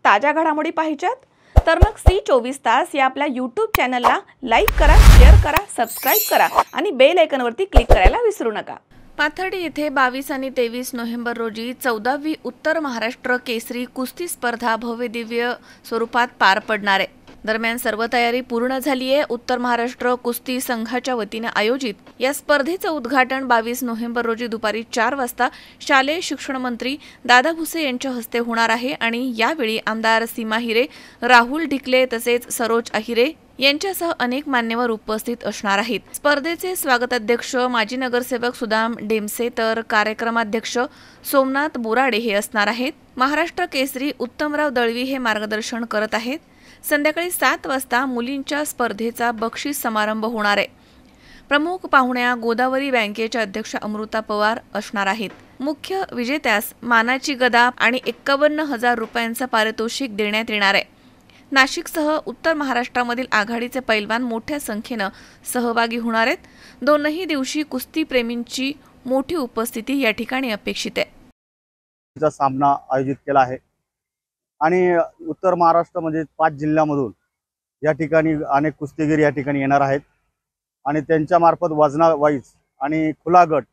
ताज्या घडामोडी पाहिजेत तर मग C24 या आपल्या YouTube चॅनलला लाईक करा, शेअर करा, सबस्क्राइब करा आणि बेल आयकॉनवरती क्लिक करायला विसरू नका। पाथर्डी येथे 22 आणि 23 नोव्हेंबर रोजी 14वी उत्तर महाराष्ट्र केसरी कुस्ती स्पर्धा भव्य दिव्य स्वरूपात पार पडणार आहे। दरम्यान सर्व तयारी पूर्ण झाली आहे। उत्तर महाराष्ट्र कुस्ती संघाच्या वतीने आयोजित या स्पर्धेचं उद्घाटन 22 नोव्हेंबर रोजी दुपारी 4 वाजता शालेय शिक्षण मंत्री दादा भुसे यांच्या हस्ते होणार आहे आणि यावेळी आमदार सीमा हिरे, राहुल ढिकले तसेच सरोज अहिरे यांच्यासह अनेक मान्यवर उपस्थित असणार आहेत। स्पर्धेचे स्वागताध्यक्ष माजी नगरसेवक सुदाम डेमसे तर कार्यक्रमाध्यक्ष सोमनाथ बोराडे हे असणार आहेत। महाराष्ट्र केसरी उत्तमराव दळवी हे मार्गदर्शन करत आहेत। संध्याकाळी 7 वाजता मुलींच्या स्पर्धेचा बक्षीस समारंभ होणार आहे। प्रमुख पाहुण्या गोदावरी बँकेच्या अध्यक्ष अमृता पवार असणार आहेत। मुख्य विजेत्यास मानाची गदा आणि 51,000 रुपयांचा पारितोषिक देण्यात येणार आहे। नाशिकसह उत्तर महाराष्ट्रामधील आघाडीचे पैलवान मोठ्या संख्येने सहभागी होणार आहेत। दोनही दिवशी कुस्ती प्रेमींची मोठी उपस्थिती या ठिकाणी अपेक्षित आहे। सामना आयोजित केला आहे आणि उत्तर महाराष्ट्र म्हणजे 5 जिल्ह्यांमधून या ठिकाणी अनेक कुस्तीगीर या ठिकाणी येणार आहेत आणि त्यांच्या मार्फत वजना वाईज आणि खुला गट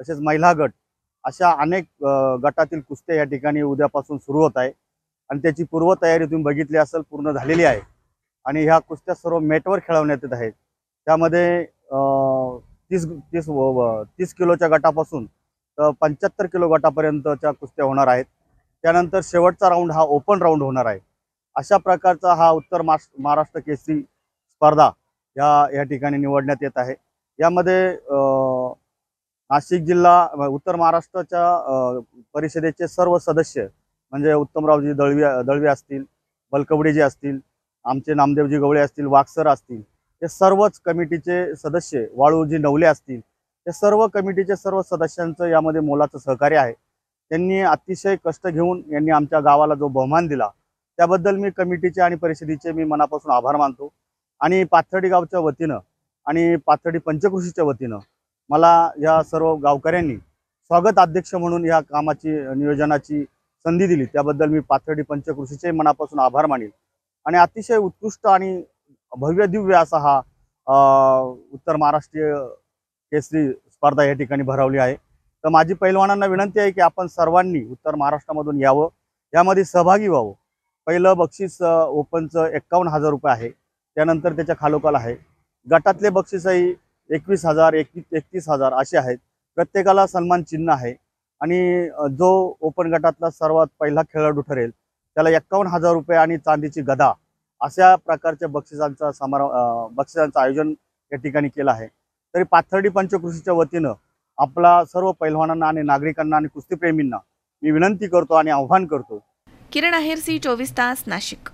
तसेच महिला गट अशा अनेक गटातील कुस्त्या या ठिकाणी उद्यापासून सुरू होत आहे आणि त्याची पूर्वतयारी तुम्ही बघितली असेल पूर्ण झालेली आहे आणि ह्या कुस्त्या सर्व मॅटवर खेळवण्यात येत आहेत। त्यामध्ये 30 किलोच्या गटापासून तर 75 किलो गटापर्यंतच्या कुस्त्या होणार आहेत। त्यानंतर शेवटचा राऊंड हा ओपन राऊंड होणार आहे। अशा प्रकारचा हा उत्तर महाराष्ट्र केसरी स्पर्धा या ठिकाणी निवडण्यात येत आहे। यामध्ये नाशिक जिल्हा उत्तर महाराष्ट्राच्या परिषदेचे सर्व सदस्य म्हणजे उत्तमरावजी दळवी असतील, बलकवडेजी असतील, आमचे नामदेवजी गवळे असतील, वागसर असतील, हे सर्वच कमिटीचे सदस्य, वाळूजी नवले असतील, हे सर्व कमिटीचे सर्व सदस्यांचं यामध्ये मोलाचं सहकार्य आहे। त्यांनी अतिशय कष्ट घेऊन यांनी आमच्या गावाला जो बहुमान दिला त्याबद्दल मी कमिटीचे आणि परिषदेचे मी मनापासून आभार मानतो आणि पाथर्डी गावच्या वतीनं आणि पाथर्डी पंचकृषीच्या वतीनं मला या सर्व गावकऱ्यांनी स्वागत अध्यक्ष म्हणून या कामाची नियोजनाची संधी दिली त्याबद्दल मी पाथर्डी पंचकृषीचे मनापासून आभार मानेल आणि अतिशय उत्कृष्ट आणि भव्य दिव्य असा हा उत्तर महाराष्ट्रीय केसरी स्पर्धा या ठिकाणी भरवली आहे। तर माझी पैलवानांना विनंती आहे की आपण सर्वांनी उत्तर महाराष्ट्रामधून यावं, यामध्ये सहभागी व्हावं। पहिलं बक्षीस ओपनचं 51,000 रुपये आहे, त्यानंतर त्याच्या खालोखाल आहे गटातले बक्षीसही 21,000, 31,000 असे आहेत। प्रत्येकाला सन्मान चिन्ह आहे आणि जो ओपन गटातला सर्वात पहिला खेळाडू ठरेल त्याला 51,000 रुपये आणि चांदीची गदा अशा प्रकारच्या बक्षिसांचं आयोजन या ठिकाणी केलं आहे। तरी पाथर्डी पंचकृषीच्या वतीनं आपला सर्व पैलवानांना आणि नागरिकांना आणि कुस्तीप्रेमींना मी विनंती करतो आणि आव्हान करतो। किरण आहेर, C24 नाशिक।